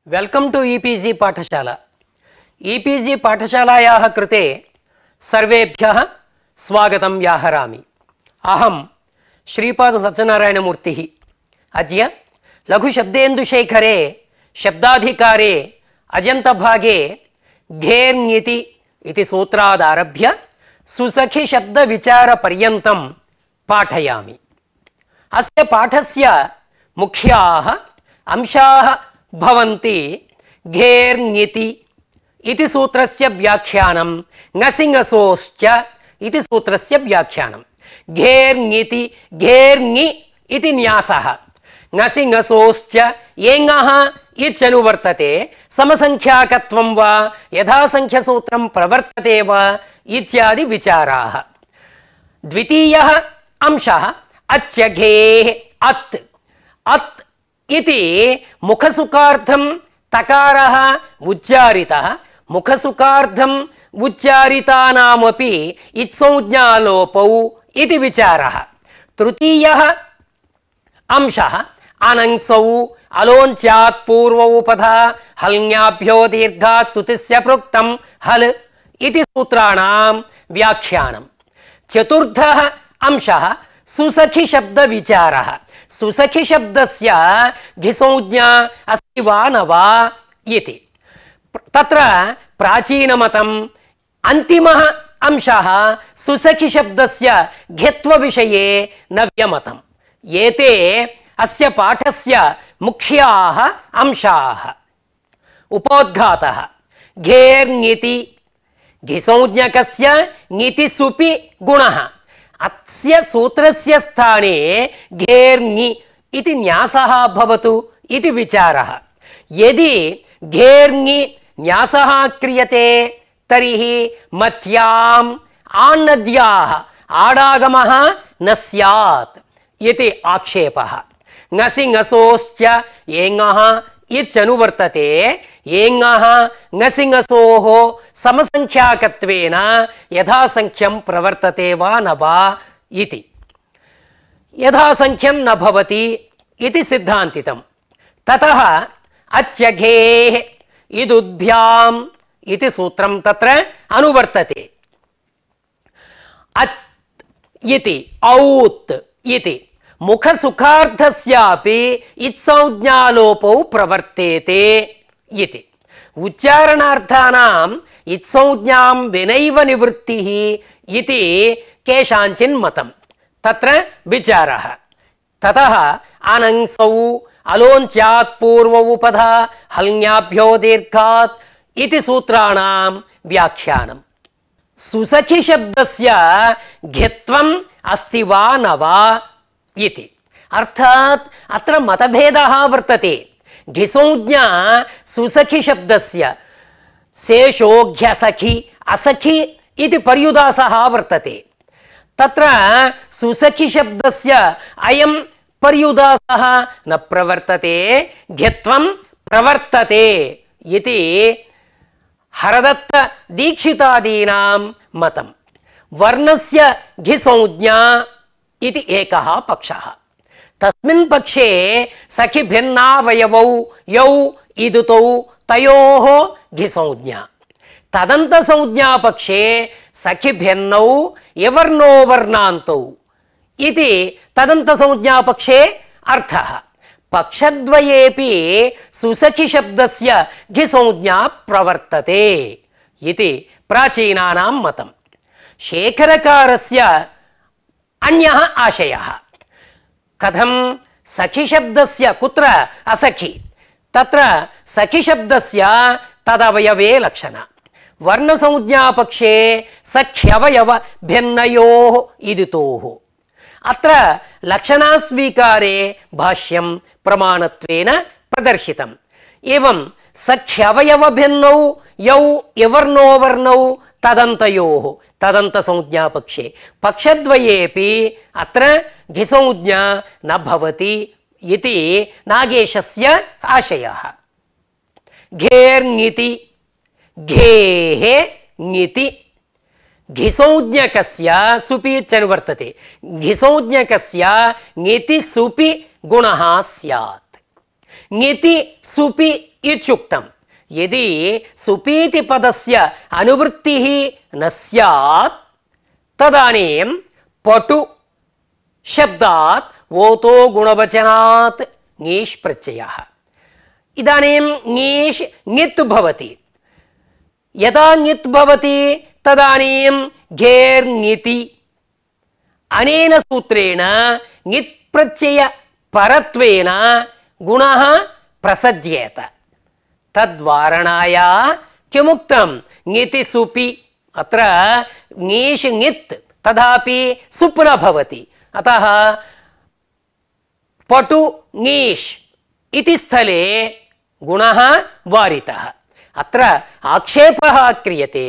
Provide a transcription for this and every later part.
Welcome to e-PG पाठशाला। E-PG पाठशालायाः कृते सर्वेभ्यः स्वागतं व्याहरामि। अहं श्रीपाद सत्यनारायणमूर्तिः। अद्य लघुशब्देन्दुशेखरे शब्दाधिकारे अजन्तभागे घेर्ङिति इति सूत्रादारभ्य सुसखि शब्दविचारपर्यन्तं पाठयामि। अस्य पाठस्य मुख्याः अंशाः भवन्ति घेर्ङिति इति सूत्रस्य व्याख्यानं, ङसिङसोश्च इति सूत्रस्य व्याख्यानं। घेर्ङिति घेर्ङि इति न्यासः, ङसिङसोश्च एङः इत्यनुवर्तते, समसंख्याकत्वं वा यथासंख्यसूत्रं प्रवर्तते वा इत्यादि विचाराः। द्वितीयः अंशः अच्च घेः अत्। अत् इति मुखसुखार्थं तकारः उच्चारितः, मुखसुखार्थं उच्चारितानामपि इत्संज्ञालोपौ इति विचारः। तृतीयः अंशः अनङ्सौ अलोञ्च्यात् पूर्वौ पदा हल्ङ्याभ्यो दीर्घात् सुतिस्य प्रोक्तं हल् इति सूत्राणां व्याख्यानं। चतुर्थः अंशः सुसखि शब्दविचारः। सुसखि शब्दस्य घिसंज्ञा अस्ति वा न वा इति। तत्र प्राचीनमतम्। अन्तिमः अंशः सुसखि शब्दस्य घित्वविषये नव्यमतम्। एते अस्य पाठस्य मुख्याः अंशाः। उपोद्घातः घेर्ङिति घिसंज्ञकस्य ङिति सुपि गुणः। अस्य सूत्रस्य स्थाने घेर्ङि इति न्यासः भवतु इति विचारः। यदि घेर्ङि न्यासः क्रियते तर्हि मत्याम् आण्णद्याः आडागमः न स्यात् इति आक्षेपः। ङसिङसोश्च एङः इत्यनुवर्तते, एङः ङसिङसोः समसंख्याकत्वेन यथासंख्यं प्रवर्तते वा न वा इति। यथासंख्यं न भवति इति सिद्धान्तितं। ततः अच्च घेः इदुद्भ्याम् इति सूत्रं तत्र अनुवर्तते। अत् इति औत् इति मुखसुखार्थस्यापि इत्संज्ञालोपौ प्रवर्तेते इति। उच्चारणार्थानाम् इत्संज्ञां विनैव निवृत्तिः इति केषाञ्चिन् मतं। तत्र विचारः। ततः अनङ्सौ अलोञ्च्यात् पूर्वौ पदा हल्ङ्याभ्यो दीर्घात् इति सूत्राणां व्याख्यानं। सुसखि शब्दस्य घित्वम् अस्ति वा न वा इति। अर्थात् अत्र मतभेदः वर्तते। घिसंज्ञा सुसखि शब्दस्य शेषोघ्यसखि असखि इति पर्युदासः वर्तते। तत्र सुसखि शब्दस्य अयं पर्युदासः न प्रवर्तते, घित्वं प्रवर्तते इति हरदत्त दीक्षितादीनां मतं। वर्णस्य घिसंज्ञा इति एकः पक्षः। तस्मिन् पक्षे सखि भिन्नावयवौ यौ इदुतौ तयोः घिसंज्ञा। तदन्त संज्ञा पक्षे सखि भिन्नौ यवर्णो वर्णान्तौ इति तदन्त संज्ञा पक्षे अर्थः। पक्षद्वयेपि सुसखि शब्दस्य घिसंज्ञा प्रवर्तते इति प्राचीनानां मतं। शेखरकारस्य अन्यः आशयः। कथं सखि शब्दस्य कुत्र असखि, तत्र सखि शब्दस्य तदवयवे लक्षण। वर्णसंज्ञापक्षे सख्यवयव भिन्नयोः इदितोः। अत्र लक्षणास्वीकारे भाष्यं प्रमाणत्वेन प्रदर्शितम्। एवं सख्यवयव भिन्नौ यौ यवर्णो वर्णौ तदन्तयोः तदन्त संज्ञापक्षे पक्षद्वयेपि अत्र घिसंज्ञा न भवति इति नागेशस्य आशयः। घेर्ङिति घेः ङिति घिसंज्ञकस्य सुपि इत्यनुवर्तते। घिसंज्ञकस्य ङिति सुपि गुणः स्यात्। ङिति सुपि इत्युक्तं। यदि सुपीति पदस्य अनुवृत्तिः न स्यात् तदानीं पटु शब्दात् ओतो गुणवचनात् ङीष् प्रत्ययः। इदानीं ङीष् ङित् भवति। यदा ङित् भवति तदानीं घेर् ङिति अनेन सूत्रेण ङित् प्रत्यय परत्वेन गुणः प्रसज्येत। तद्वारणाय किमुक्तं ङिति सुपि। अत्र ङीष् ङित् तथापि सुप् न भवति। अतः पटु ङीष् इति स्थले गुणः वारितः। अत्र आक्षेपः क्रियते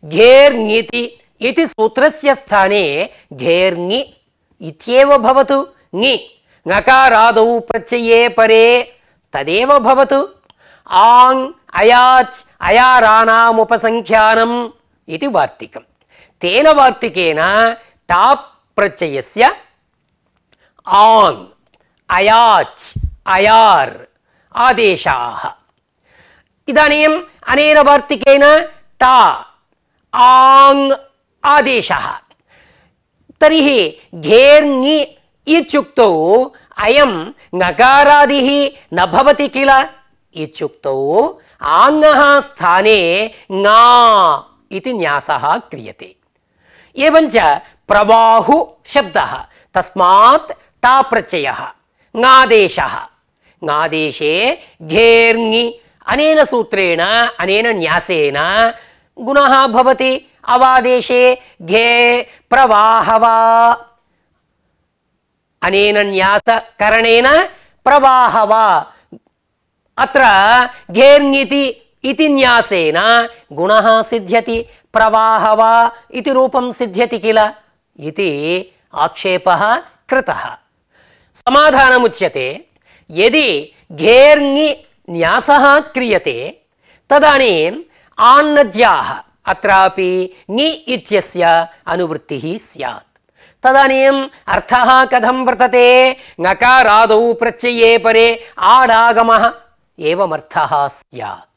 घेर् ङिति इति सूत्रस्य स्थाने घेर् ङि इत्येव भवतु। ङि ङकारादौ प्रत्यये परे तदेव भवतु। आङ् अयाच् अयाराणाम् उपसंख्यानम् इति वार्तिकम्। तेन वार्तिकेन टाप् प्रत्ययस्य आङ् अयाच् अयार् आदेशाः। इदानीम् अनेन वार्तिकेन टा आङ् आदेशः। तर्हि घेर् ङि इत्युक्तौ अयं ङकारादिः न भवति किल इत्युक्तौ आङ्गः स्थाने ङा इति न्यासः क्रियते। एवञ्च प्रबाहु शब्दः तस्मात् टा प्रत्ययः ङादेशः। ङादेशे घेर् ङि अनेन सूत्रेण अनेन न्यासेन गुणः भवति। अवादेशे घे प्रवाहवा अनेन न्यासकरणेन प्रवाहवा। अत्र घेर् ङिति इति न्यासेन गुणः सिद्ध्यति, प्रवाहवा इति रूपं सिद्ध्यति किल इति आक्षेपः कृतः। समाधानमुच्यते यदि घेर् ङि न्यासः क्रियते तदानीम् आन्नद्याः अत्रापि ङि इत्यस्य अनुवृत्तिः स्यात्। तदानीम् अर्थः कथं वर्तते? ङकारादौ प्रत्यये परे आडागमः एवमर्थः स्यात्।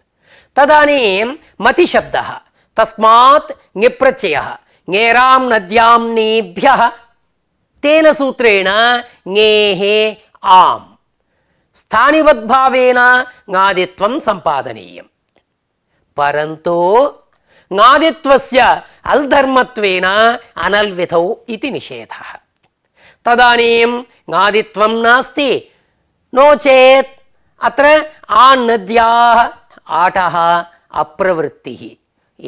तदानीं मतिशब्दः तस्मात् ङिप्रत्ययः ङेरां नद्यां नीभ्यः तेन सूत्रेण ङेः आम् स्थानिवद्भावेन ङादित्वं सम्पादनीयम्। परन्तु ङादित्वस्य अल्धर्मत्वेन अनल्विधौ इति निषेधः। तदानीं ङादित्वं नास्ति। नो चेत् अत्र आनद्याः आटः अप्रवृत्तिः।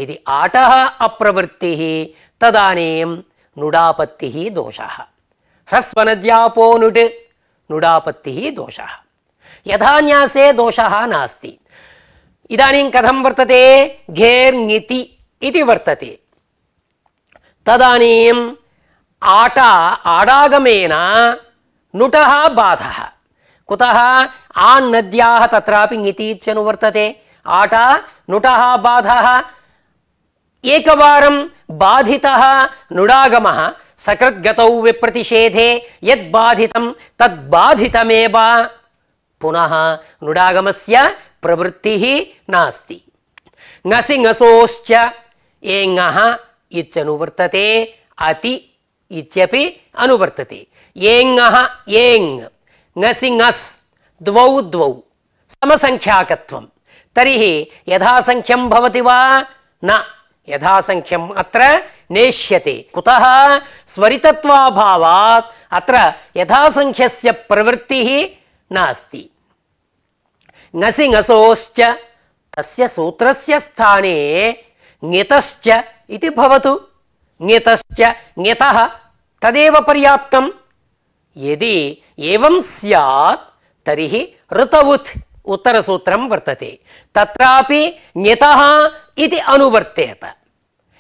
यदि आटः अप्रवृत्तिः तदानीं नुडापत्तिः दोषः। ह्रस्वनद्यापो नुड् नुडापत्तिः दोषः। यथा न्यासे दोषः नास्ति। इदानीं कथं वर्तते? घेर् ङिति इति वर्तते। तदानीम् आटा आडागमेन नुटः बाधः। कुतः? आन्नद्याः तत्रापि ङिति इत्यनुवर्तते। आटा नुटः बाधः। एकवारं बाधितः नुडागमः सकृद्गतौ विप्रतिषेधे यद्बाधितं तद्बाधितमेव। पुनः नुडागमस्य प्रवृत्तिः नास्ति। ङसि ङसोश्च एङः इत्यनुवर्तते। अति इत्यपि अनुवर्तते। एङः एङ् ङसि ङस् द्वौ द्वौ समसंख्याकत्वं। तर्हि यथासंख्यं भवति वा? न, यथासंख्यम् अत्र नेष्यते। कुतः? स्वरितत्वाभावात् अत्र यथासंख्यस्य प्रवृत्तिः नास्ति। ङसि ङसोश्च तस्य सूत्रस्य स्थाने ङितश्च इति भवतु। ङितश्च ङितः तदेव पर्याप्तम्। यदि एवं स्यात् तर्हि ऋतवुत् उत्तरसूत्रं वर्तते। तत्रापि ङितः इति अनुवर्तेत।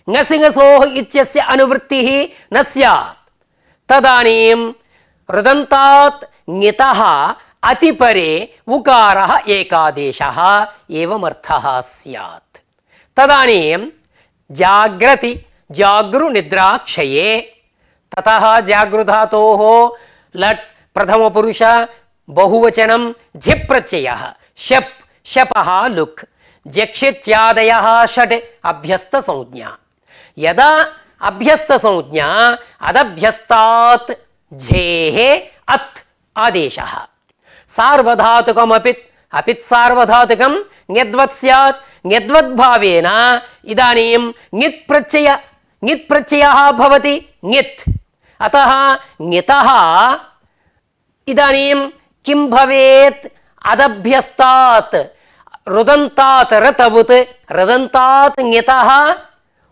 ङसि ङसोः इत्यस्य अनुवृत्तिः न स्यात्। तदानीं ऋदन्तात् ङितः अतिपरे उकारः एकादेशः एवमर्थः स्यात्। तदानीं जाग्रति जागृनिद्राक्षये ततः जागृधातोः लट् प्रथमपुरुष बहुवचनं झिप् प्रत्ययः शप् शपः लुक् जक्षित्यादयः षट् अभ्यस्तसंज्ञा यदा अभ्यस्तसंज्ञा अदभ्यस्तात् झेः अत् आदेशः सार्वधातुकमपित् अपित् सार्वधातुकं ङद्वत् स्यात् ङद्वद्भावेन इदानीं ङित् प्रत्ययः भवति ङित् अतः ङितः इदानीं किं भवेत् अदभ्यस्तात् रुदन्तात् रतवुत् रदन्तात् ङितः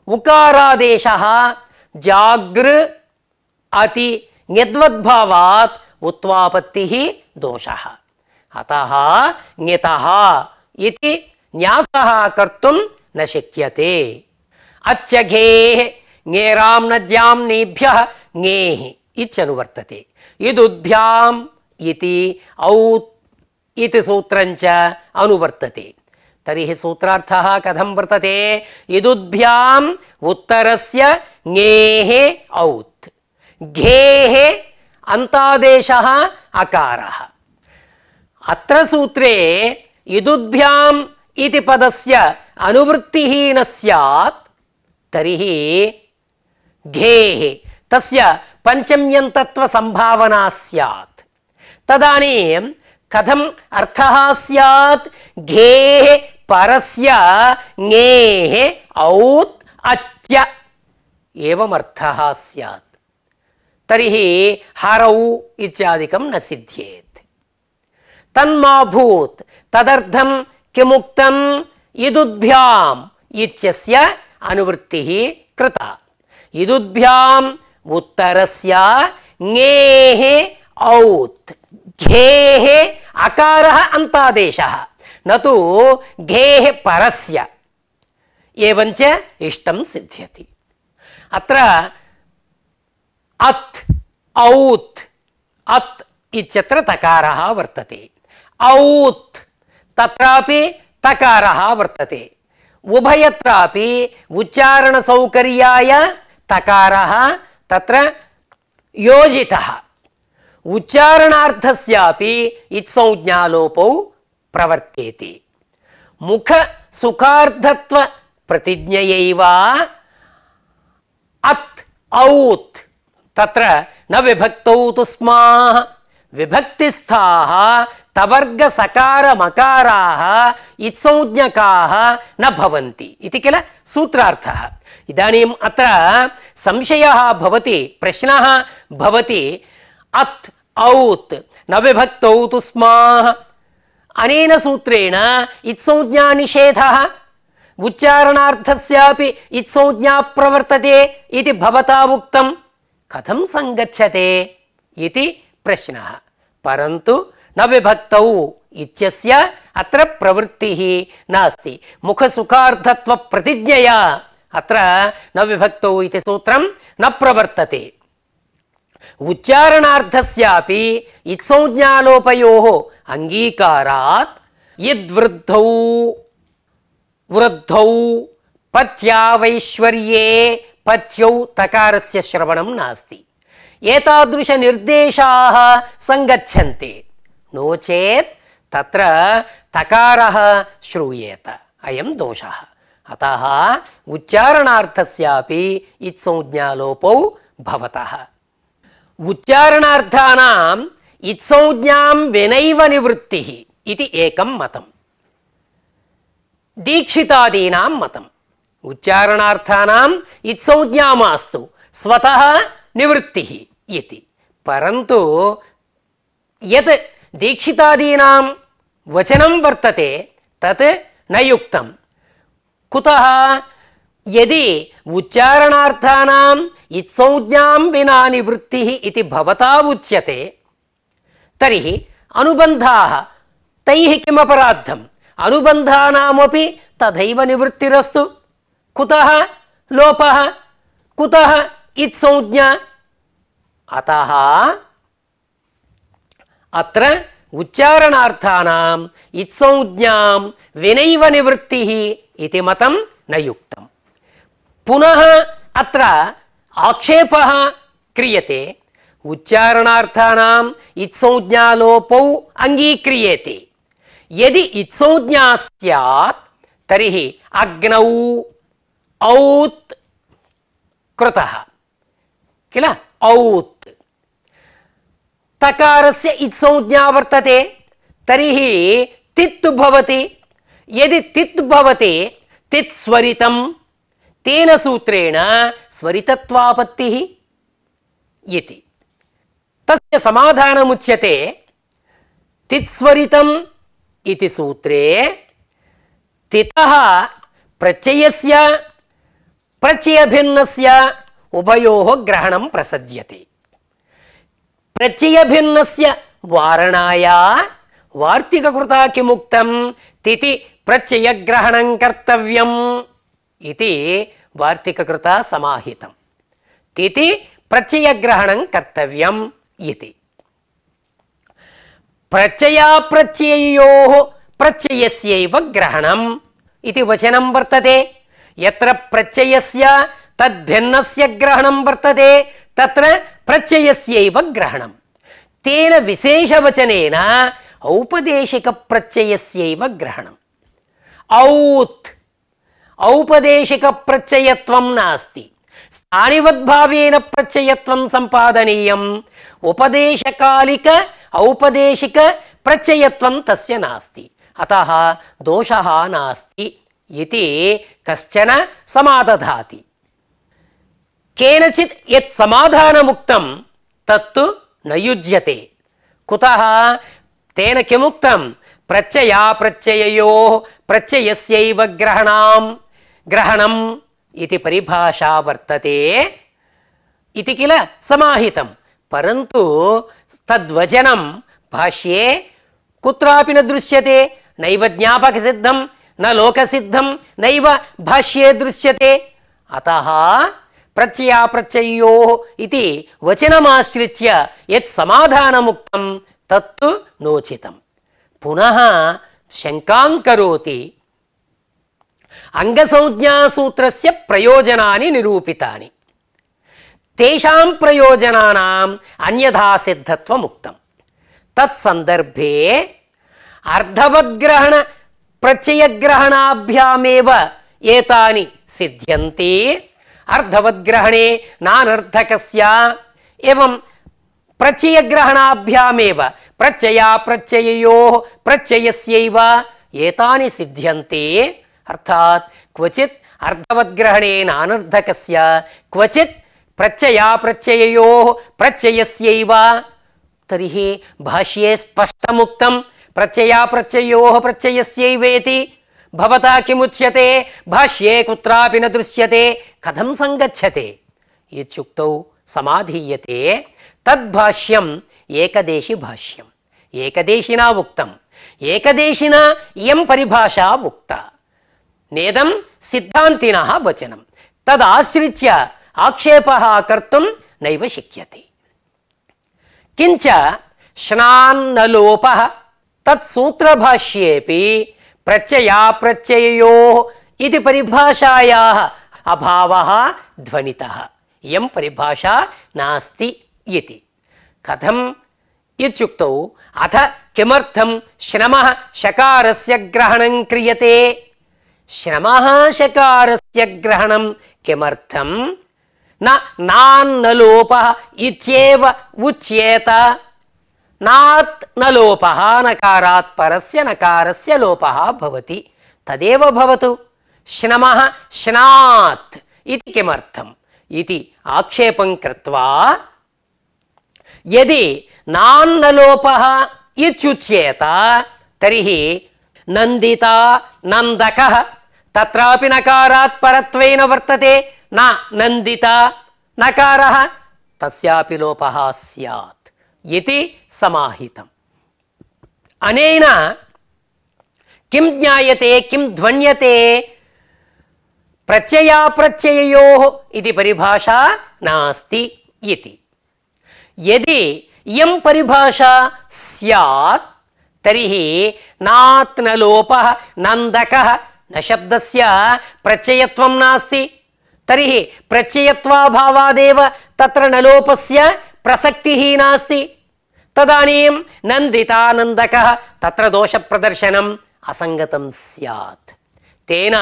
उकारादेशः जागृ अति ङद्वद्भावात् उत्वापत्तिः दोषः अतः ङितः इति न्यासः कर्तुं न शक्यते अच्यघेः ङेरां नद्यां नेभ्यः ङेः इत्यनुवर्तते इदुद्भ्याम् इति औत् इति सूत्रञ्च अनुवर्तते तर्हि सूत्रार्थः कथं वर्तते इदुद्भ्याम् उत्तरस्य ङेः औत् घेः अन्तादेशः अकारः अत्र सूत्रे इदुद्भ्याम् इति पदस्य अनुवृत्तिः न स्यात् तर्हि घेः तस्य पञ्चम्यन्तत्वसम्भावना स्यात् तदानीं कथम् अर्थः स्यात् घेः परस्य ङेः औत् अत्य एवमर्थः स्यात् तर्हि हरौ इत्यादिकं न सिद्ध्येत् तन्मा भूत् तदर्थं किमुक्तम् इदुद्भ्याम् इत्यस्य अनुवृत्तिः कृता इदुद्भ्याम् उत्तरस्य ङेः औत् घेः अकारः अन्तादेशः न तु घेः परस्य एवञ्च इष्टं सिद्ध्यति अत्र अत् औत् अत् इत्यत्र तकारः वर्तते औत् तत्रापि तकारः वर्तते उभयत्रापि उच्चारणसौकर्याय तकारः तत्र योजितः उच्चारणार्थस्यापि इत्संज्ञालोपौ प्रवर्तेते मुख सुखार्धत्व प्रतिज्ञयैव अत् औत् तत्र न विभक्तौ तु स्माः विभक्तिस्थाः तवर्ग सकार मकाराः इत्संज्ञकाः न भवन्ति इति किल सूत्रार्थः इदानीम् अत्र संशयः भवति प्रश्नः भवति अत् औत् न विभक्तौ तु स्माः अनेन सूत्रेण इत्संज्ञा निषेधः उच्चारणार्थस्यापि इत्संज्ञा प्रवर्तते इति भवता उक्तं कथं संगच्छते इति प्रश्नः परन्तु न विभक्तौ इत्यस्य अत्र प्रवृत्तिः नास्ति मुखसुखार्थत्व प्रतिज्ञया अत्र न विभक्तौ इति सूत्रं न प्रवर्तते उच्चारणार्थस्यापि इत्संज्ञालोपयोः अंगीकारात् यद्वृद्धौ वृद्धौ पत्यावैश्वर्ये पथ्यौ तकारस्य श्रवणं नास्ति एतादृश निर्देशाः संगच्छन्ते नो चेत् तत्र तकारः श्रूयेत अयं दोषः अतः उच्चारणार्थस्यापि इत्संज्ञालोपौ भवतः उच्चारणार्थानाम् इत्संज्ञां विनैव निवृत्तिः इति एकं मतम् दीक्षितादीनां मतम् उच्चारणार्थानाम् इत्संज्ञा मास्तु स्वतः निवृत्तिः इति परन्तु यत् दीक्षितादीनां वचनं वर्तते तत् न युक्तं कुतः यदि उच्चारणार्थानाम् इत्संज्ञां विना निवृत्तिः इति भवता उच्यते तर्हि अनुबन्धाः तैः किमपराधम् अनुबन्धानामपि तथैव निवृत्तिरस्तु कुतः लोपः कुतः इत्संज्ञा अतः अत्र उच्चारणार्थानाम् इत्संज्ञां विनैव निवृत्तिः इति मतं न युक्तम् पुनः अत्र आक्षेपः क्रियते उच्चारणार्थानाम् इत्संज्ञालोपौ अङ्गीक्रियते यदि इत्संज्ञा स्यात् तर्हि अग्नौ औत् कृतः किल औत् तकारस्य इत्संज्ञा वर्तते तर्हि तित् भवति यदि तित् भवति तित् स्वरितं तेन सूत्रेण स्वरितत्वापत्तिः इति तस्य समाधानमुच्यते तित्स्वरितम् इति सूत्रे तितः प्रत्ययस्य प्रत्ययभिन्नस्य उभयोः ग्रहणं प्रसज्यते प्रत्ययभिन्नस्य वारणाय वार्तिककृता किमुक्तं तिति प्रत्ययग्रहणं कर्तव्यम् इति वार्तिककृता समाहितं तिति प्रत्ययग्रहणं कर्तव्यम् इति प्रत्ययाप्रत्यययोः प्रत्ययस्यैव ग्रहणम् इति वचनं वर्तते यत्र प्रत्ययस्य तद्भिन्नस्य ग्रहणं वर्तते तत्र प्रत्ययस्यैव ग्रहणं तेन विशेषवचनेन औपदेशिकप्रत्ययस्यैव ग्रहणम् औत् औपदेशिकप्रत्ययत्वं नास्ति स्थानिवद्भावेन प्रत्ययत्वं सम्पादनीयम् उपदेशकालिक औपदेशिक प्रत्ययत्वं तस्य नास्ति अतः दोषः नास्ति इति कश्चन समादधाति केनचित् यत् समाधानमुक्तं तत्तु न युज्यते कुतः तेन किमुक्तं प्रत्ययाप्रत्यययोः प्रत्ययस्यैव ग्रहणम् इति परिभाषा वर्तते इति किल समाहितं परन्तु तद्वचनं भाष्ये कुत्रापि न दृश्यते नैव ज्ञापकसिद्धं न लोकसिद्धं नैव भाष्ये दृश्यते अतः प्रत्ययाप्रत्ययोः इति वचनमाश्रित्य यत् समाधानमुक्तं तत्तु नोचितं पुनः शङ्कां करोति अंगसंज्ञासूत्रस्य प्रयोजनानि निरूपितानि तेषां प्रयोजनानाम् अन्यथा सिद्धत्वम् उक्तं तत्सन्दर्भे अर्थवद्ग्रहण प्रत्ययग्रहणाभ्यामेव एतानि सिद्ध्यन्ति अर्थवद्ग्रहणे नानर्थकस्य एवं प्रत्ययग्रहणाभ्यामेव प्रत्ययाप्रत्यययोः प्रत्ययस्यैव एतानि सिद्ध्यन्ति अर्थात् क्वचित् अर्थवद्ग्रहणे नानर्थकस्य क्वचित् प्रत्ययाप्रत्यययोः प्रत्ययस्यैव तर्हि भाष्ये स्पष्टमुक्तं प्रत्ययाप्रत्यययोः प्रत्ययस्यैवेति भवता किमुच्यते भाष्ये कुत्रापि न दृश्यते कथं संगच्छते इत्युक्तौ समाधीयते तद्भाष्यम् एकदेशी भाष्यम् एकदेशिना उक्तम् एकदेशिना इयं परिभाषा उक्ता नेदं सिद्धान्तिनः वचनं तदाश्रित्य आक्षेपः कर्तुं नैव शक्यते किञ्च श्नान्नलोपः तत्सूत्रभाष्येऽपि प्रत्ययाप्रत्यययोः इति परिभाषायाः अभावः ध्वनितः इयं परिभाषा नास्ति इति कथम् इत्युक्तौ अथ किमर्थं श्रमः शकारस्य ग्रहणं क्रियते श्रमः शकारस्य ग्रहणं किमर्थं न नान्नलोपः इत्येव उच्येत नात् न लोपः नकारात् परस्य नकारस्य लोपः भवति तदेव भवतु श्रमः श्नात् इति किमर्थम् इति आक्षेपं कृत्वा यदि नान्नलोपः इत्युच्येत तर्हि नन्दिता नन्दकः तत्रापि नकारात् परत्वेन वर्तते न नन्दिता नकारः तस्यापि लोपः स्यात् इति समाहितम् अनेन किं ज्ञायते किं ध्वन्यते प्रत्ययाप्रत्यययोः इति परिभाषा नास्ति इति यदि इयं परिभाषा स्यात् तर्हि नात् न लोपः नन्दकः न शब्दस्य प्रत्ययत्वं नास्ति तर्हि प्रत्ययत्वाभावादेव तत्र न लोपस्य प्रसक्तिः नास्ति तदानीं नन्दितानन्दकः तत्र दोषप्रदर्शनम् असङ्गतं स्यात्। तेन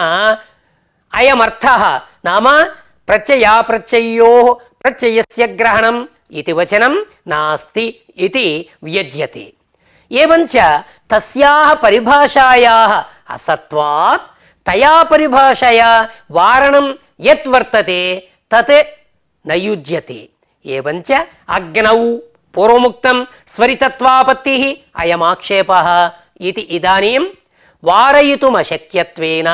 अयमर्थः नाम प्रत्ययाप्रत्ययोः प्रत्ययस्य ग्रहणम् इति वचनं नास्ति इति व्यज्यते। एवञ्च तस्याः परिभाषायाः असत्वात् तया परिभाषया वारणं यत् वर्तते तत् न युज्यते। एवञ्च अग्नौ पूर्वमुक्तं स्वरितत्वापत्तिः अयमाक्षेपः इति इदानीं वारयितुमशक्यत्वेन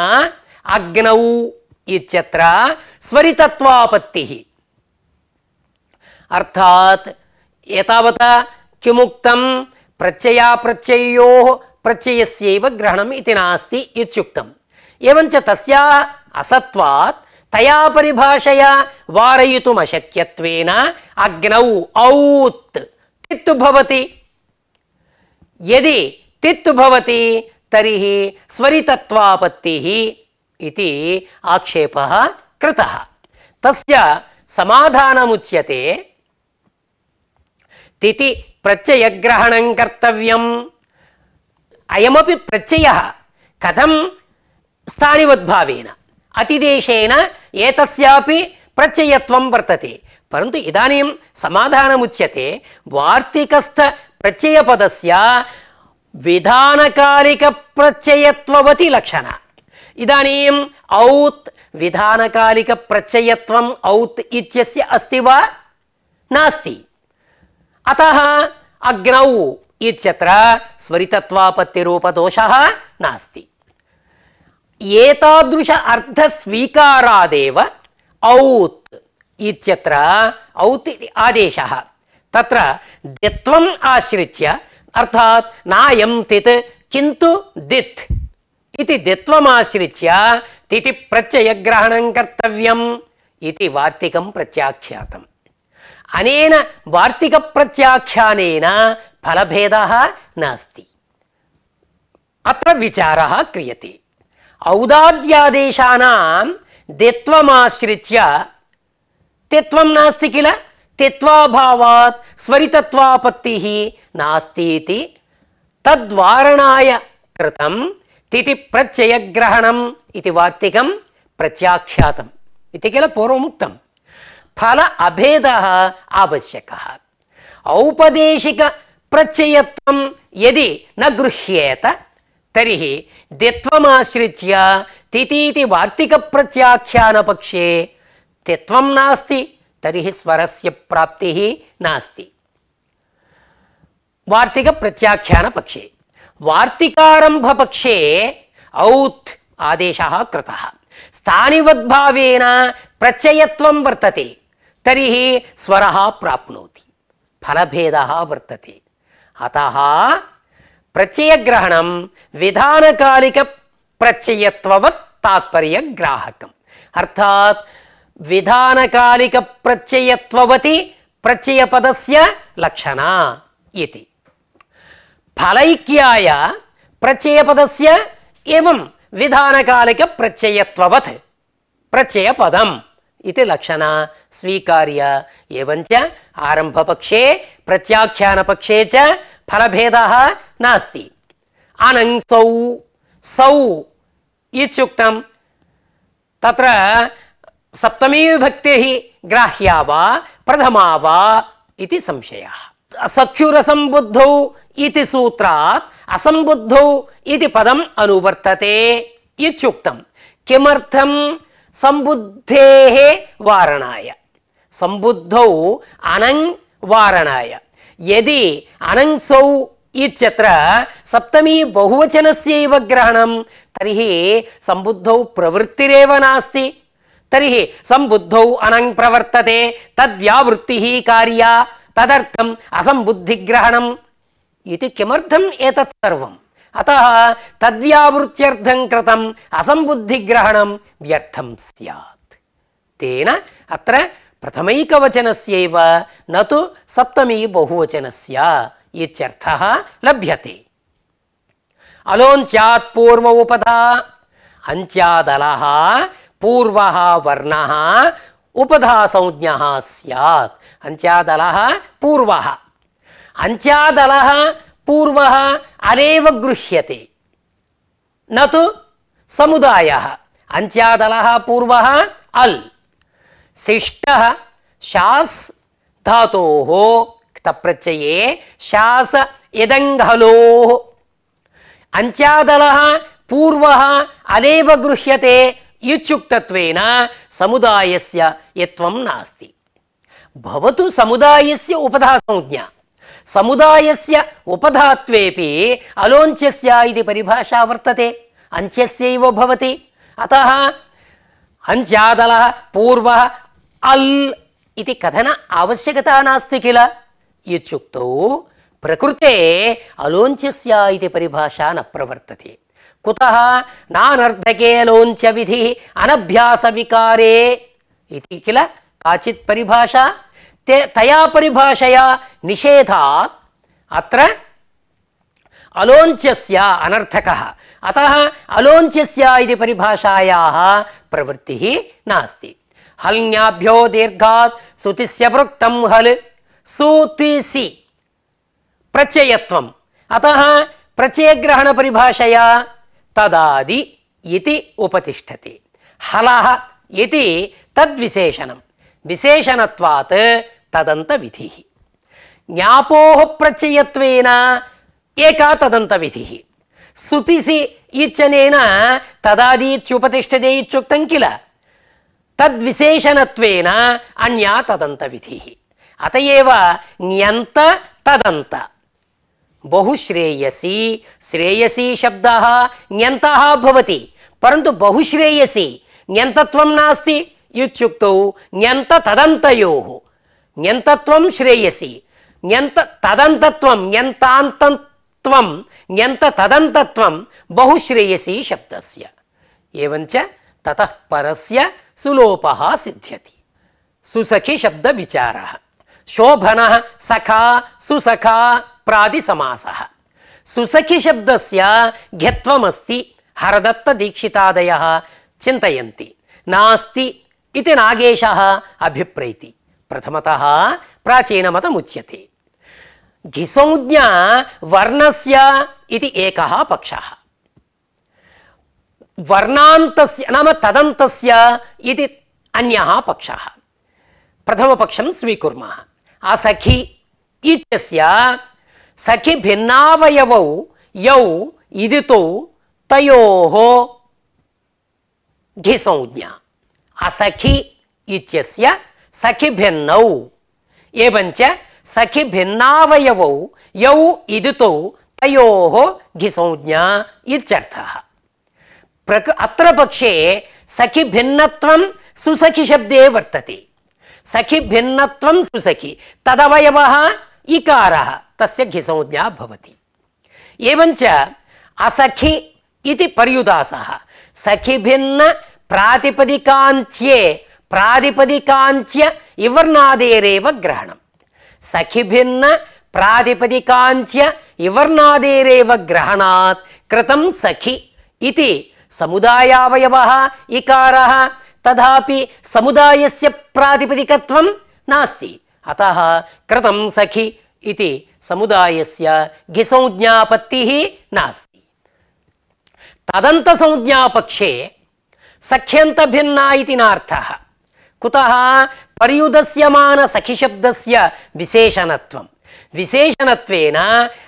अग्नौ इत्यत्र स्वरितत्वापत्तिः अर्थात् एतावता किमुक्तं प्रत्ययाप्रत्ययोः प्रत्ययस्यैव ग्रहणम् इति नास्ति इत्युक्तम्। एवञ्च तस्याः असत्वात् तया परिभाषया वारयितुमशक्यत्वेन अग्नौ औत् तित् भवति। यदि तित् भवति तर्हि स्वरितत्वापत्तिः इति आक्षेपः कृतः। तस्य समाधानमुच्यते तिति प्रत्ययग्रहणं कर्तव्यम्। अयमपि प्रत्ययः कथं स्थानिवद्भावेन अतिदेशेन एतस्यापि प्रत्ययत्वं वर्तते। परन्तु इदानीं समाधानमुच्यते वार्तिकस्थ प्रत्ययपदस्य विधानकालिकप्रत्ययत्ववति लक्षणा। इदानीम् औत् विधानकालिकप्रत्ययत्वम् औत् इत्यस्य अस्ति वा नास्ति। अतः अग्नौ इत्यत्र स्वरितत्वापत्तिरूपदोषः नास्ति। एतादृश अर्थस्वीकारादेव औत् इत्यत्र औत् इति आदेशः तत्र दित्वम् आश्रित्य अर्थात् नायं तित् किन्तु दित् इति दित्वमाश्रित्य तिति प्रत्ययग्रहणं कर्तव्यम् इति वार्तिकं प्रत्याख्यातम्। अनेन वार्तिकप्रत्याख्यानेन फलभेदः नास्ति। अत्र विचारः क्रियते। औदाद्यादेशानां दित्वमाश्रित्य तित्वं नास्ति किल, तित्वाभावात् स्वरितत्वापत्तिः नास्ति इति तद्वारणाय कृतं तिति प्रत्ययग्रहणम् इति वार्तिकं प्रत्याख्यातम् इति किल पूर्वमुक्तं। फल अभेदः आवश्यकः। औपदेशिक प्रत्ययत्वं यदि न गृह्येत तर्हि दित्वमाश्रित्य तितीति वार्तिकप्रत्याख्यानपक्षे तित्वं नास्ति तर्हि स्वरस्य प्राप्तिः नास्ति। वार्तिकप्रत्याख्यानपक्षे वार्तिकारम्भपक्षे औत् आदेशः कृतः। स्थानिवद्भावेन प्रत्ययत्वं वर्तते तर्हि स्वरः प्राप्नोति। फलभेदः वर्तते। अतः प्रत्ययग्रहणं विधानकालिकप्रत्ययत्ववत् तात्पर्यग्राहकम्। अर्थात् विधानकालिकप्रत्ययत्ववति प्रत्ययपदस्य लक्षणा इति। फलैक्याय प्रत्ययपदस्य एवं विधानकालिकप्रत्ययत्ववत् प्रत्ययपदम् इति लक्षणा स्वीकार्य एवञ्च आरम्भपक्षे प्रत्याख्यानपक्षे च फलभेदः नास्ति। अनङ्सौ सौ इत्युक्तं तत्र सप्तमी विभक्तिः ग्राह्या वा प्रथमा वा इति संशयः। सख्युरसम्बुद्धौ इति सूत्रात् असम्बुद्धौ इति पदम् अनुवर्तते इत्युक्तं। किमर्थं? सम्बुद्धेः वारणाय। सम्बुद्धौ अनङ् वारणाय। यदि अनङ्सौ इत्यत्र सप्तमी बहुवचनस्यैव ग्रहणं तर्हि सम्बुद्धौ प्रवृत्तिरेव नास्ति। तर्हि सम्बुद्धौ अनङ् प्रवर्तते तद्व्यावृत्तिः कार्या तदर्थम् असम्बुद्धिग्रहणम् इति किमर्थम् एतत् सर्वम्? अतः तद्व्यावृत्त्यर्थं कृतम् असम्बुद्धिग्रहणं व्यर्थं स्यात्। तेन अत्र प्रथमैकवचनस्यैव न तु सप्तमी बहुवचनस्य इत्यर्थः लभ्यते। अलोन्त्यात् पूर्व उपधा अन्त्यादलः पूर्वः वर्णः उपधा संज्ञः स्यात्। अन्त्यादलः पूर्वः అంత్యాదలః పూర్వः అలేవ గృహ్యతే నతు సముదాయः. అంత్యాదలः పూర్వः అల్. శిష్టः శాస్ ధాతోః క్తప్రత్యయే శాస ఇదంఘలోః. అంత్యాదలः పూర్వः అలేవ గృహ్యతే ఇత్యుక్తత్వేన సముదాయస్య యత్వం నాస్తి. భవతు సముదాయస్య ఉపధా సంజ్ఞా. సముదాయస్య ఉపధాత్వేపి అలోంచ్యస్య ఇది పరిభాషా వర్తతే. అంత్యస్యైవ భవతి. అతః అంత్యాదలः పూర్వः అల్ ఇది కథన ఆవశ్యకత నాస్తి కిల ఇత్యుక్తౌ ప్రకృతే అలోంచ్యస్య ఇది పరిభాషా న ప్రవర్తతే. కుతః నానర్థకే లోంచ విధి అనభ్యాస వికారే ఇది కిల కాచిత్ పరిభాషా. తయా పరిభాషయా నిషేధాత్ అత్ర అలోంచ్యస్య అనర్థకః. అతః అలోంచ్యస్య ఇది పరిభాషాయాః ప్రవృత్తిః నాస్తి. హల్న్యాభ్యో దీర్ఘాత్ సుతిస్య ప్రోక్తం హల్ సూతిసి ప్రత్యయత్వం. అతః ప్రత్యయగ్రహణ పరిభాషయా తదాది ఇతి ఉపతిష్ఠతి. హలః ఇతి తద్విశేషణం. విశేషణత్వాత్ తదంత విధిః. జ్ఞాపోః ప్రత్యయత్వేన ఏకా తదంత విధిః. సుతిసి ఇచ్చనేన తదాది ఇత్యుపతిష్ఠతే ఇత్యుక్తం కిల. తద్విశేషణత్వేన అన్యా తదంత విధిః. అత ఏవ జ్ఞంత తదంత బహుశ్రేయసి. శ్రేయసి శబ్దः జ్ఞంతः భవతి, పరంతు బహుశ్రేయసి జ్ఞంతత్వం నాస్తి ఇత్యుక్తౌ జ్ఞంత తదంతయోః. జ్ఞంతత్వం శ్రేయసి, జ్ఞంత తదంతత్వం జ్ఞంతాంతత్వం జ్ఞంత తదంతత్వం బహుశ్రేయసి శబ్దస్య. ఏవంచ తతః పరస్య సులోపః సిద్ధ్యతి. సుసఖి శబ్ద విచారः. శోభనः సఖా సుసఖా ప్రాది సమాసः. సుసఖి శబ్దస్య ఘత్వమస్తి హరదత్త దీక్షితాదయः చింతయంతి. నాస్తి इति नागेशः अभिप्रैति. प्रथमतः प्राचीनमतमुच्यते. घिसंज्ञा वर्णस्य इति एकः पक्षः. वर्णान्तस्य नाम तदन्तस्य इति अन्यः पक्षः. प्रथमपक्षं स्वीकुर्मः. असखि इत्यस्य सखि भिन्नावयवौ यौ इदितौ तयोः घिसंज्ञा. असखि इत्यस्य सखि भिन्नौ एवञ्च सखि भिन्नावयवौ यौ इदितौ तयोः घिसंज्ञा इत्यर्थः. अत्र पक्षे सखि भिन्नत्वं सुसखि शब्दे वर्तते. सखि भिन्नत्वं सुसखि तदवयवः इकारः तस्य घिसंज्ञा भवति. एवञ्च असखि इति पर्युदासः. सखि भिन्न प्रातिपदिकान्त्ये प्रातिपदिकान्त्य इवर्णादेरेव ग्रहणम्. सखि भिन्न प्रातिपदिकान्त्य इवर्णादेरेव ग्रहणात् कृतं सखि इति समुदायावयवः इकारः. तथापि समुदायस्य प्रातिपदिकत्वं नास्ति. अतः कृतं सखि इति समुदायस्य घिसंज्ञापत्तिः नास्ति. तदन्तसंज्ञापक्षे सख्यंत भिन्ना इति नार्थः. कुतः पर्युदस्यमान सखि शब्दस्य विशेषणत्वं. विशेषणत्वेन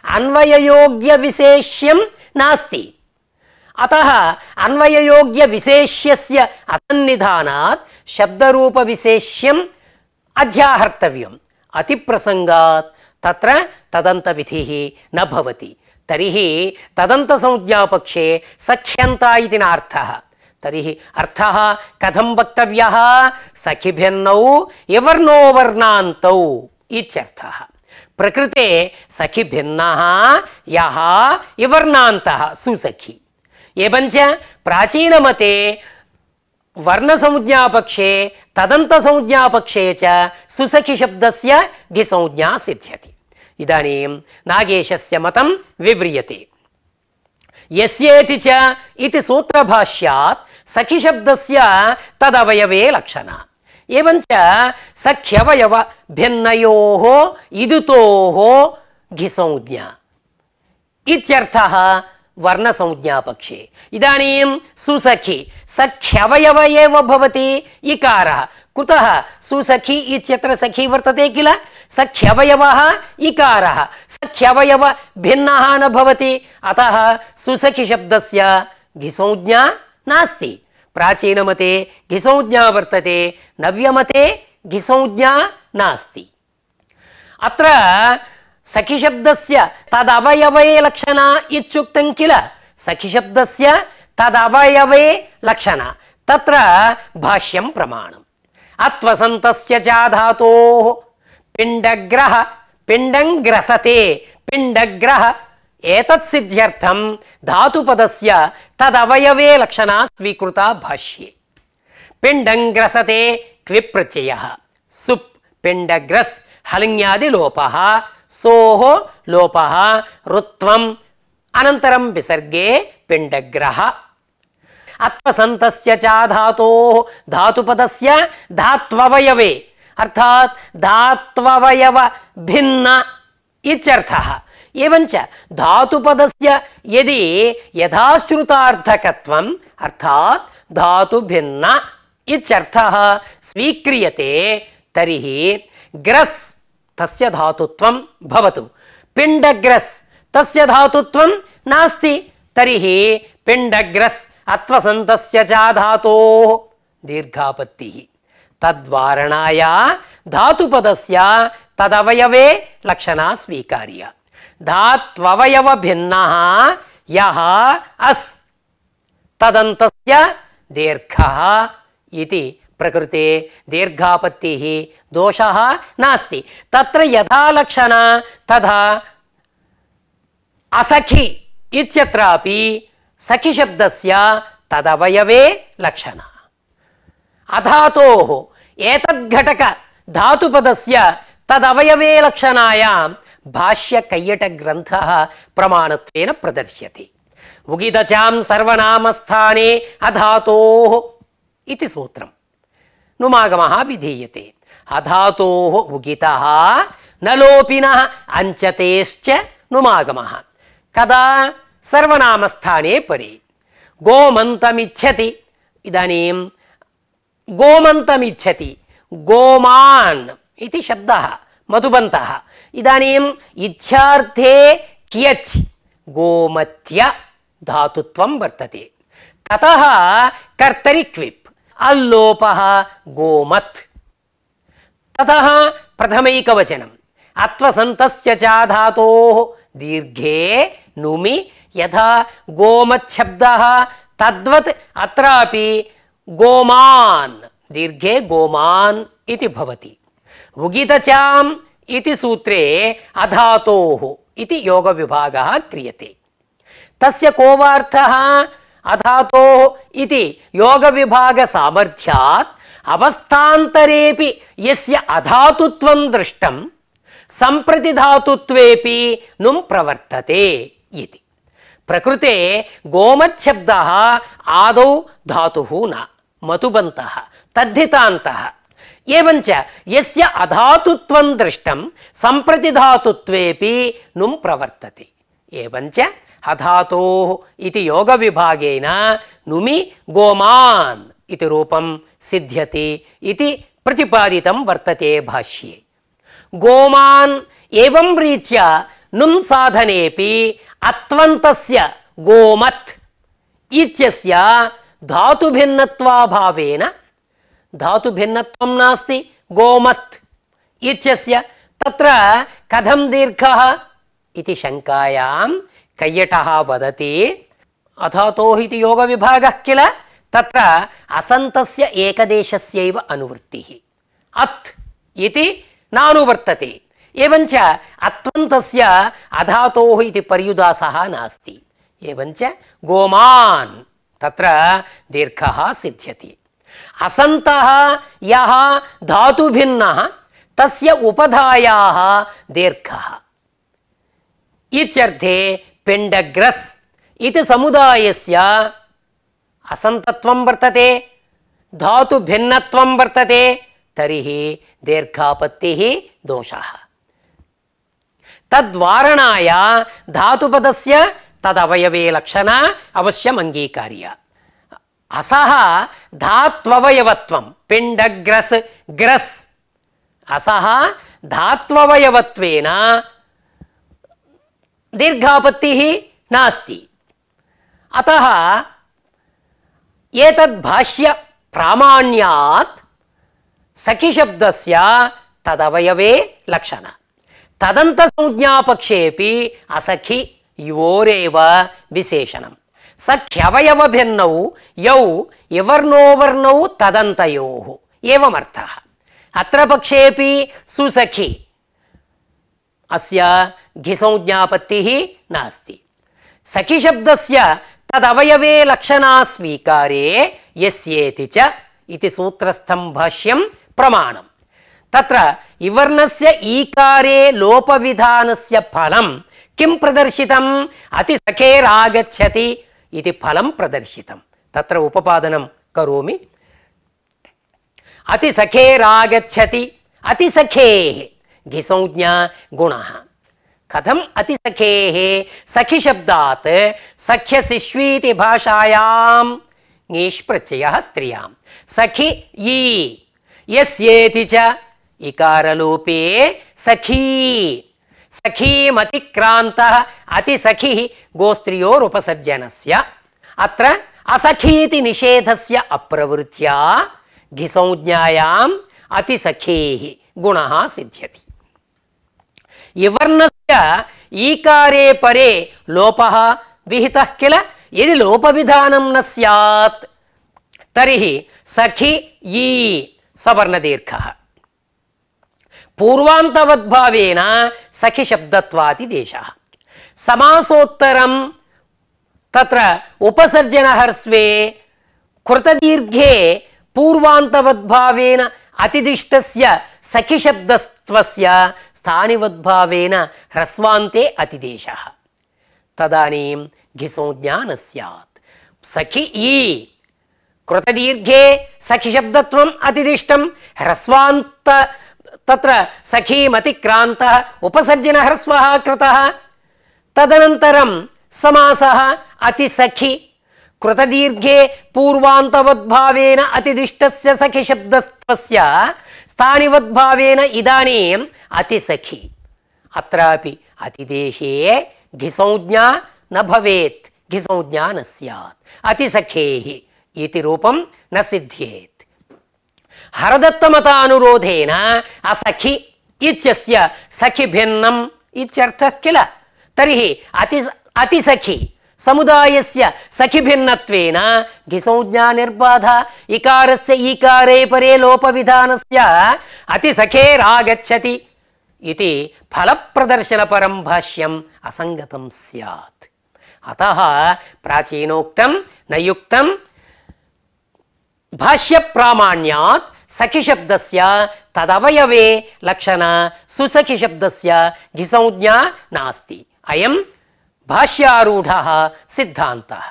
अन्वययोग्य विशेष्यं नास्ति. अतः अन्वययोग्य विशेष्यस्य असन्निधानात् शब्दरूप विशेष्यम् अध्याहर्तव्यम्. अतिप्रसंगात् तत्र तदन्त विधिः न भवति. तर्हि तदन्त संज्ञापक्षे सख्यन्ता इति नार्थः. तर्हि अर्थः कथं वक्तव्यः? सखि भिन्नौ यवर्णो वर्णान्तौ इत्यर्थः. प्रकृते सखि भिन्नः यः यवर्णान्तः सुसखि. एवञ्च प्राचीनमते वर्णसंज्ञापक्षे तदन्तसंज्ञापक्षे च सुसखि शब्दस्य घिसंज्ञा सिद्ध्यति. इदानीं नागेशस्य मतं विव्रियते. यस्येति च इति सूत्रभाष्यात् सखि शब्दस्य तदवयवे लक्षणा. एवञ्च सख्यवयव भिन्नयोः इदुतोः घिसंज्ञा इत्यर्थः वर्णसंज्ञापक्षे। इदानीं सुसखी सख्यवयव एव भवति इकारः। कुतः? सुसखी इत्यत्र सखी वर्तते किल, सख्यवयवः इकारः, सख्यवयव भिन्नः न भवति, अतः सुसखी शब्दस्य घिसंज्ञा नास्ति। प्राचीनमते घिसंज्ञा वर्तते, नव्यमते घिसंज्ञा नास्ति। अत्र सखिशब्दस्य तदवयवे लक्षणा इत्युक्तं किल, सखिशब्दस्य तदवयवे लक्षणा, तत्र भाष्यं प्रमाणम्। अत्वसन्तस्य च धातोः पिण्डग्रह पिण्डं ग्रसते पिण्डग्रह एतत् सिद्ध्यर्थं धातुपदस्य तदवयवे लक्षणा स्वीकृता भाष्ये। पिण्डं ग्रसते क्विप् प्रत्ययः, सुप् पिण्डग्रस् हलिङ्यादि लोपः, सोः लोपः, ऋत्वम् अनन्तरं विसर्गे पिण्डग्रह। अत्वसन्तस्य च धातोः धातुपदस्य धात्ववयवे अर्थात् धात्ववयव भिन्न इत्यर्थः। एवञ्च धातुपदस्य यदि यथाश्रुतार्थकत्वम् अर्थात् धातु भिन्न इत्यर्थः स्वीक्रियते तर्हि ग्रस् तस्य धातुत्वं भवतु, पिण्डग्रस् तस्य धातुत्वं नास्ति, तर्हि पिण्डग्रस् अत्वसन्तस्य च धातोः दीर्घापत्तिः तद्वारणाय धातुपदस्य तदवयवे लक्षणा स्वीकार्य। धात्ववयव भिन्नः यः अस् तदन्तस्य दीर्घः इति प्रकृते दीर्घापत्तिः दोषः नास्ति। तत्र यथा लक्षणा तथा असखी इत्यत्रापि सखी शब्दस्य तदवयवे लक्षणा। अधातोः एतद्घटक धातुपदस्य तदवयवे लक्षणायां भाष्यकैयटग्रन्थः प्रमाणत्वेन प्रदर्श्यते। उगितचां सर्वनामस्थाने अधातोः इति सूत्रम् नुमागमः विधीयते। अधातोः उगितः न लोपिनः अंचतेश्च नुमागमः। कदा? सर्वनामस्थाने परे। गोमन्तमिच्छति, इदानीं गोमन्तमिच्छति, गोमान् इति शब्दः मधुबन्तः। इदानीम् इच्छार्थे क्यच् गोमत्य धातुत्वं वर्तते, ततः कर्तरि क्विप् अल्लोपः गोमत्। ततः प्रथमैकवचनम् अत्वसन्तस्य च धातोः दीर्घे नुमि यथा गोमत् शब्दः तद्वत् अत्रापि गोमान् दीर्घे गोमान् इति भवति। उगितचाम् इति सूत्रे अधातोः इति योगविभागः क्रियते। तस्य को वार्थः? अधातोः इति योगविभागसामर्थ्यात् अवस्थान्तरेपि यस्य अधातुत्वं दृष्टं सम्प्रति धातुत्वेपि नुं प्रवर्तते इति। प्रकृते गोमत् शब्दः आदौ धातुः न, मधुबन्तः तद्धितान्तः। एवञ्च यस्य अधातुत्वं दृष्टं सम्प्रति धातुत्वेपि नुं प्रवर्तते। एवञ्च अधातोः इति योगविभागेन नुमि गोमान् इति रूपं सिद्ध्यति इति प्रतिपादितं वर्तते भाष्ये। गोमान् एवं रीत्या नुं साधनेपि अत्वन्तस्य गोमत् इत्यस्य धातुभिन्नत्वाभावेन, धातुभिन्नत्वं नास्ति गोमत् इत्यस्य, तत्र कथं दीर्घः इति शङ्कायां कैयटः वदति। अधातोः इति योगविभागः किल, तत्र असन्तस्य एकदेशस्यैव अनुवृत्तिः, अत् इति नानुवर्तते। एवञ्च अत्वन्तस्य अधातोः इति पर्युदासः नास्ति। एवञ्च गोमान् तत्र दीर्घः सिद्ध्यति। असन्तः यः धातुभिन्नः तस्य उपधायाः दीर्घः इत्यर्थे पिण्डग्रस् इति समुदायस्य असन्तत्वं वर्तते, धातुभिन्नत्वं वर्तते, तर्हि दीर्घापत्तिः दोषः। तद्वारणाय धातुपदस्य तदवयवे लक्षणा अवश्यम् अंगीकार्य। असः धात्ववयवत्वं पिण्डग्रस् ग्रस् असः धात्ववयवत्वेन दीर्घापत्तिः नास्ति। अतः एतद् भाष्य प्रामाण्यात् सखि शब्दस्य तदवयवे लक्षण तदन्त संज्ञापक्षेपि असखि योरेव विशेषणं सख्यवयव भिन्नौ यौ इवर्णो वर्णौ तदन्तयोः एवमर्थः। अत्र पक्षेपि सुसखि अस्य घिसंज्ञापत्तिः नास्ति। सखि शब्दस्य तदवयवे लक्षणा स्वीकारे यस्येति च इति सूत्रस्थं भाष्यं प्रमाणम्। तत्र इवर्णस्य ईकारे लोपविधानस्य फलं किं प्रदर्शितम्? अतिसखेरागच्छति इति फलं प्रदर्शितम्। तत्र उपपादनं करोमि। अतिसखेरागच्छति अतिसखेः घिसंज्ञा गुणः। कथम् अतिसखेः? सखि शब्दात् सख्यसिष्वीति भाषायां ङीष् प्रत्ययः स्त्रियां सखि ई यस्येति च इकारलोपे सखी सखीमतिक्रान्तः अतिसखिः गोस्त्रियोरुपसर्जनस्य। अत्र असखीति निषेधस्य अप्रवृत्त्या घिसंज्ञायाम् अतिसखेः गुणः सिद्ध्यति। इवर्णस्य ईकारे परे लोपः विहितः किल? यदि लोपविधानं न स्यात् तर्हि सखि ई सवर्णदीर्घः पूर्वान्तवद्भावेन सखि शब्दत्वादिदेशः। समासोत्तरं तत्र उपसर्जनहर्स्वे कृतदीर्घे पूर्वान्तवद्भावेन अतिदिष्टस्य सखि शब्दत्वस्य स्थानिवद्भावेन ह्रस्वान्ते अतिदेशः। तदानीं घिसंज्ञा न स्यात्। सखि ई कृतदीर्घे सखि शब्दत्वम् अतिदिष्टं ह्रस्वान्त तत्र सखीमतिक्रान्तः उपसर्जनः ह्रस्वः कृतः। तदनन्तरं समासः अतिसखि कृतदीर्घे पूर्वान्तवद्भावेन अतिदिष्टस्य सखि शब्दत्वस्य स्थानिवद्भावेन इदानीम् अतिसखि। अत्रापि अतिदेशे घिसंज्ञा न भवेत्, घिसंज्ञा न स्यात्। अतिसखेः इति रूपं न सिद्ध्येत्। हरदत्तमतानुरोधेन असखि इत्यस्य सखि भिन्नम् इत्यर्थः किल? तर्हि अतिसखि समुदायस्य सखि भिन्नत्वेन घिसंज्ञा निर्बाधा। इकारस्य ईकारे परे लोपविधानस्य अतिसखेरागच्छति इति फलप्रदर्शनपरं भाष्यम् असङ्गतं स्यात्। अतः प्राचीनोक्तं न युक्तं भाष्य प्रामाण्यात् सखि शब्दस्य तदवयवे लक्षण सुसखि शब्दस्य घिसंज्ञा नास्ति। अयं भाष्यारूढः सिद्धान्तः।